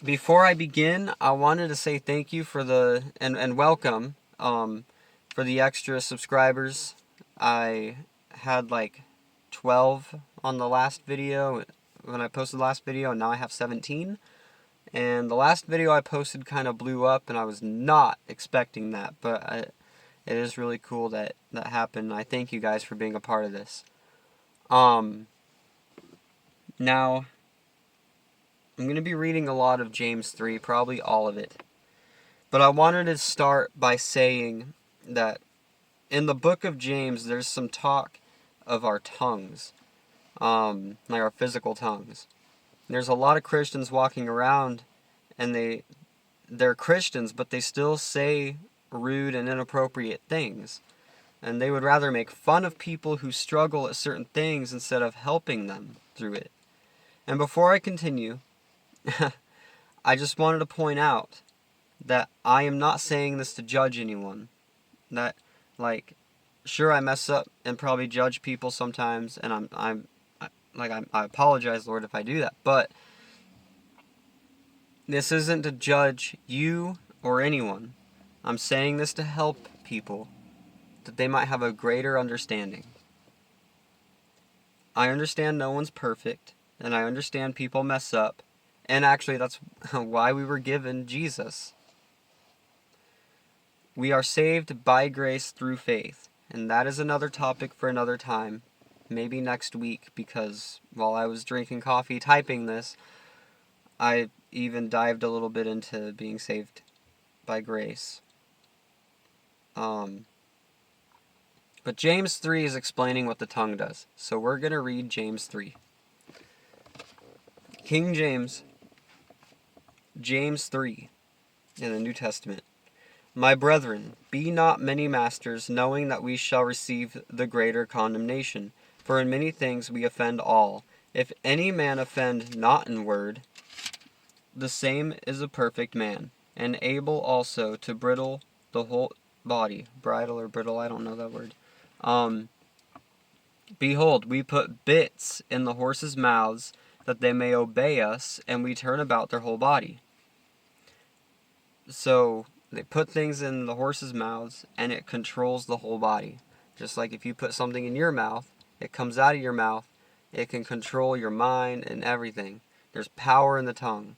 Before I begin, I wanted to say thank you for and welcome for the extra subscribers. I had like 12 on the last video when I posted the last video, and now I have 17. And the last video I posted kind of blew up, and I was not expecting that, but it is really cool that that happened. I thank you guys for being a part of this. Now I'm going to be reading a lot of James 3, probably all of it. But I wanted to start by saying that in the book of James, there's some talk of our tongues, like our physical tongues. There's a lot of Christians walking around, and they're Christians, but they still say rude and inappropriate things. And they would rather make fun of people who struggle at certain things instead of helping them through it. And before I continue, I just wanted to point out that I am not saying this to judge anyone. That, like, sure, I mess up and probably judge people sometimes, and I apologize, Lord, if I do that. But this isn't to judge you or anyone. I'm saying this to help people, that they might have a greater understanding. I understand no one's perfect, and I understand people mess up, and actually that's why we were given Jesus. We are saved by grace through faith, and that is another topic for another time, maybe next week, because while I was drinking coffee typing this, I even dived a little bit into being saved by grace. But James 3 is explaining what the tongue does, so we're going to read James 3. King James, James 3 in the New Testament. My brethren, be not many masters, knowing that we shall receive the greater condemnation. For in many things we offend all. If any man offend not in word, the same is a perfect man, and able also to bridle the whole body. Bridle or brittle, I don't know that word. Behold, we put bits in the horses' mouths, that they may obey us, and we turn about their whole body. So they put things in the horses' mouths, and it controls the whole body. Just like if you put something in your mouth, it comes out of your mouth, it can control your mind and everything. There's power in the tongue.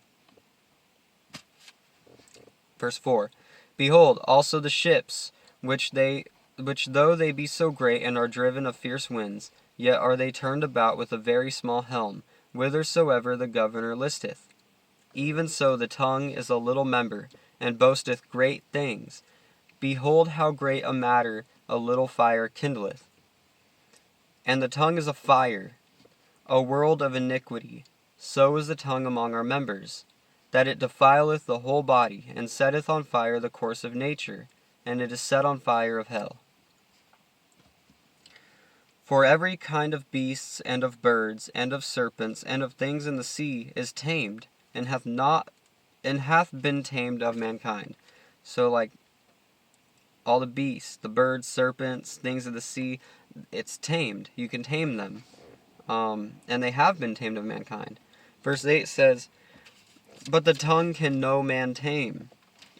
Verse 4. Behold, also the ships, which though they be so great and are driven of fierce winds, yet are they turned about with a very small helm, whithersoever the governor listeth. Even so the tongue is a little member, and boasteth great things. Behold how great a matter a little fire kindleth. And the tongue is a fire, a world of iniquity. So is the tongue among our members, that it defileth the whole body, and setteth on fire the course of nature, and it is set on fire of hell. For every kind of beasts, and of birds, and of serpents, and of things in the sea is tamed, and hath been tamed of mankind. So, like, all the beasts, the birds, serpents, things of the sea, it's tamed. You can tame them. And they have been tamed of mankind. Verse 8 says, But the tongue can no man tame.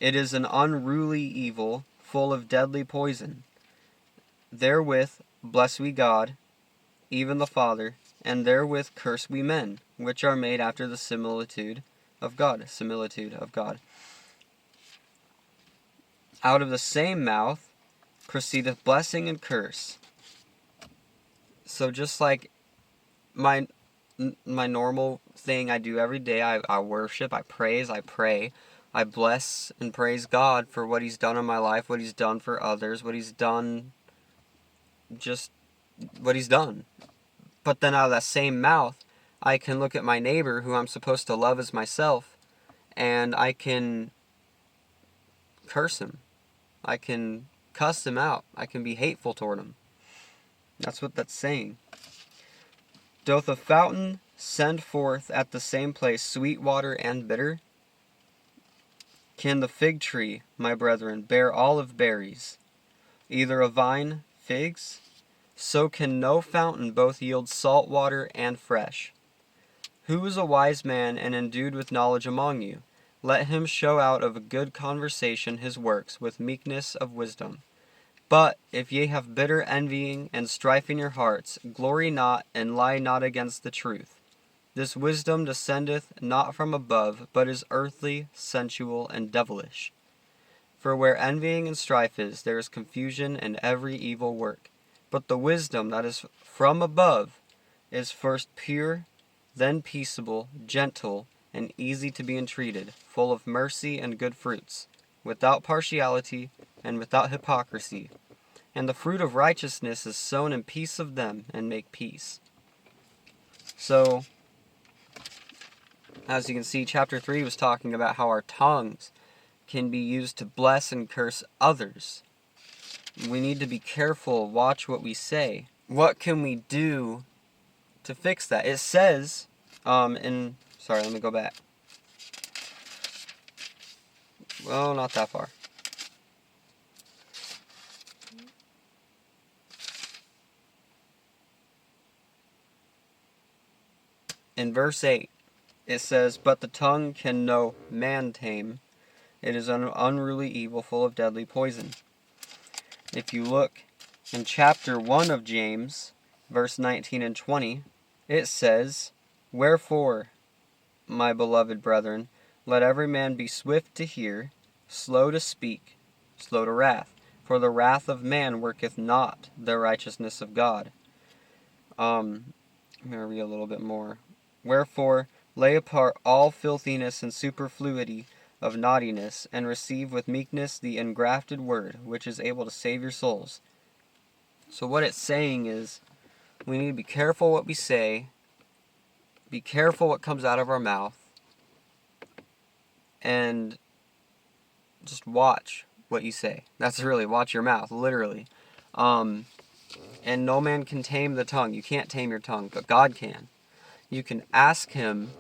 It is an unruly evil, full of deadly poison. Therewith bless we God, even the Father, and therewith curse we men, which are made after the similitude of God. Out of the same mouth proceedeth blessing and curse. So just like my normal thing I do every day, I worship, I praise, I pray, I bless and praise God for what He's done in my life, what He's done for others, what He's done, just what He's done. But then out of that same mouth, I can look at my neighbor, who I'm supposed to love as myself, and I can curse him. I can cuss him out. I can be hateful toward him. That's what that's saying. Doth a fountain send forth at the same place sweet water and bitter? Can the fig tree, my brethren, bear olive berries, either a vine figs? So can no fountain both yield salt water and fresh. Who is a wise man and endued with knowledge among you? let him show out of a good conversation his works with meekness of wisdom. But if ye have bitter envying and strife in your hearts, glory not, and lie not against the truth. This wisdom descendeth not from above, but is earthly, sensual, and devilish. For where envying and strife is, there is confusion and every evil work. But the wisdom that is from above is first pure, then peaceable, gentle, and easy to be entreated, full of mercy and good fruits, without partiality and without hypocrisy. And the fruit of righteousness is sown in peace of them, and make peace. So, as you can see, chapter 3 was talking about how our tongues can be used to bless and curse others. We need to be careful, watch what we say. What can we do to fix that? It says, sorry, let me go back. Well, not that far. In verse 8, it says, But the tongue can no man tame. It is an unruly evil full of deadly poison. If you look in chapter 1 of James, verse 19 and 20, it says, Wherefore, my beloved brethren, let every man be swift to hear, slow to speak, slow to wrath. For the wrath of man worketh not the righteousness of God. I'm going to read a little bit more. Wherefore, lay apart all filthiness and superfluity of naughtiness, and receive with meekness the engrafted word, which is able to save your souls. So what it's saying is, we need to be careful what we say, be careful what comes out of our mouth, and just watch what you say. That's really, watch your mouth, literally. And no man can tame the tongue. You can't tame your tongue, but God can. You can ask Him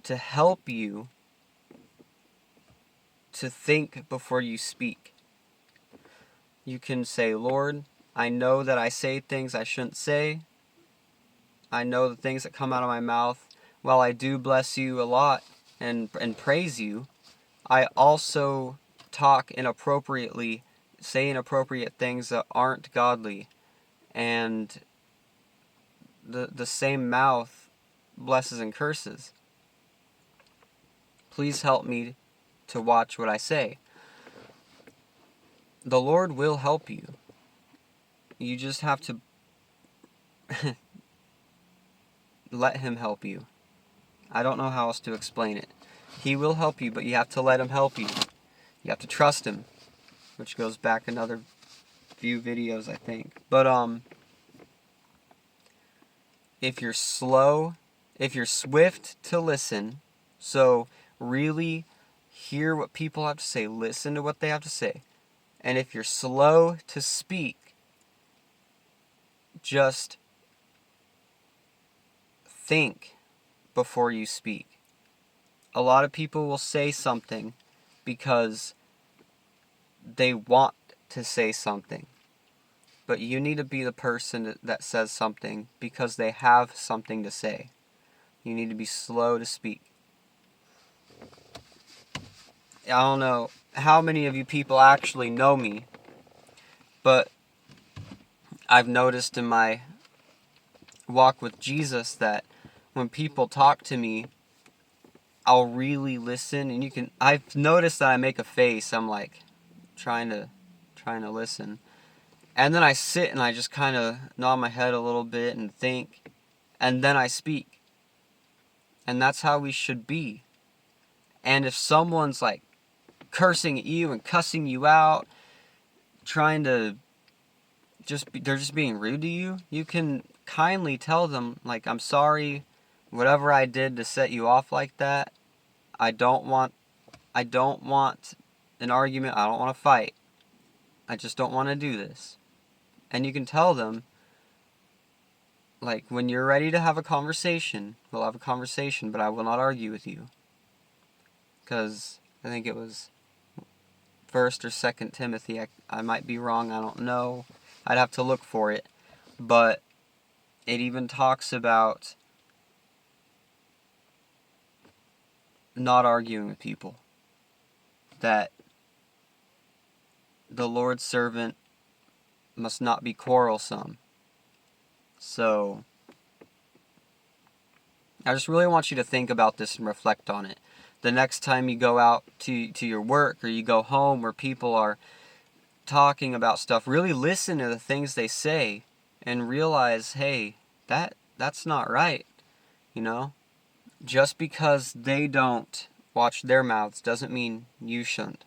to help you to think before you speak. You can say, Lord, I know that I say things I shouldn't say. I know the things that come out of my mouth, while I do bless you a lot and praise you, I also talk inappropriately, say inappropriate things that aren't godly. And the same mouth blesses and curses. Please help me to watch what I say. The Lord will help you. You just have to let Him help you. I don't know how else to explain it. He will help you, but you have to let Him help you. You have to trust Him, which goes back another few videos, I think. But if you're swift to listen, so really hear what people have to say, listen to what they have to say. And if you're slow to speak, just think before you speak. A lot of people will say something because they want to say something. But you need to be the person that says something because they have something to say. You need to be slow to speak. I don't know how many of you people actually know me, but I've noticed in my walk with Jesus that when people talk to me, I'll really listen, and I've noticed that I make a face. I'm like trying to listen. And then I sit and I just kind of nod my head a little bit and think, and then I speak. And that's how we should be. And if someone's like cursing at you and cussing you out, trying to they're just being rude to you, you can kindly tell them, like, I'm sorry, whatever I did to set you off like that, I don't want an argument, I don't want to fight. I just don't want to do this. And you can tell them, like, when you're ready to have a conversation, we'll have a conversation, but I will not argue with you. Because I think it was 1st or 2nd Timothy. I might be wrong, I don't know. I'd have to look for it. But it even talks about not arguing with people, that the Lord's servant must not be quarrelsome. So I just really want you to think about this and reflect on it. The next time you go out to your work, or you go home where people are talking about stuff, really listen to the things they say and realize, hey, that's not right. You know, just because they don't watch their mouths doesn't mean you shouldn't.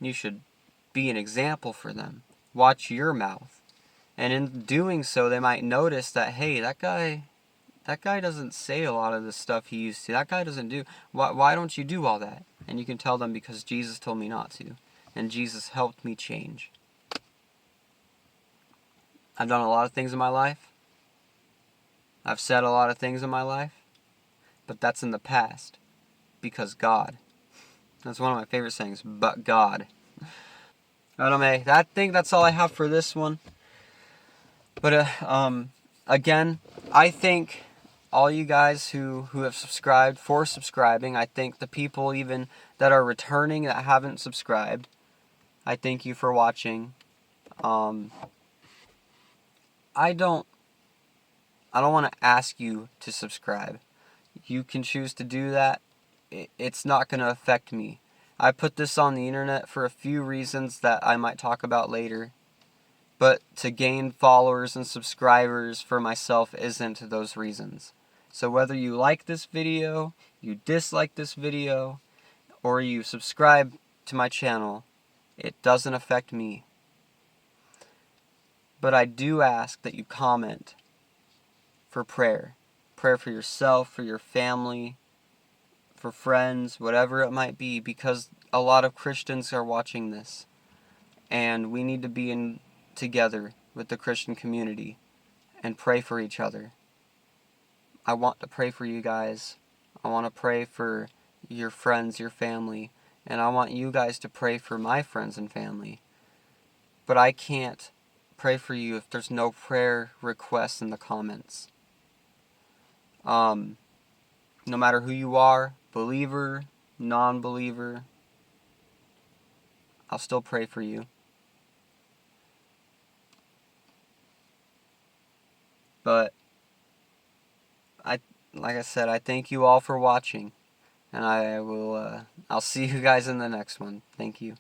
You should be an example for them. Watch your mouth. And in doing so, they might notice that, hey, that guy doesn't say a lot of the stuff he used to. That guy doesn't do. Why don't you do all that? And you can tell them, because Jesus told me not to. And Jesus helped me change. I've done a lot of things in my life. I've said a lot of things in my life. But that's in the past. Because God. That's one of my favorite sayings. But God. I think that's all I have for this one. But again, I thank all you guys who have subscribed for subscribing. I thank the people even that are returning that haven't subscribed. I thank you for watching. I don't want to ask you to subscribe. You can choose to do that. It's not going to affect me. I put this on the internet for a few reasons that I might talk about later. But to gain followers and subscribers for myself isn't those reasons. So whether you like this video, you dislike this video, or you subscribe to my channel, it doesn't affect me. But I do ask that you comment for prayer. Prayer for yourself, for your family, for friends, whatever it might be, because a lot of Christians are watching this. And we need to be together with the Christian community and pray for each other. I want to pray for you guys. I want to pray for your friends, your family, and I want you guys to pray for my friends and family. But I can't pray for you if there's no prayer requests in the comments. No matter who you are, believer, non-believer, I'll still pray for you. But like I said, I thank you all for watching, and I'll see you guys in the next one. Thank you.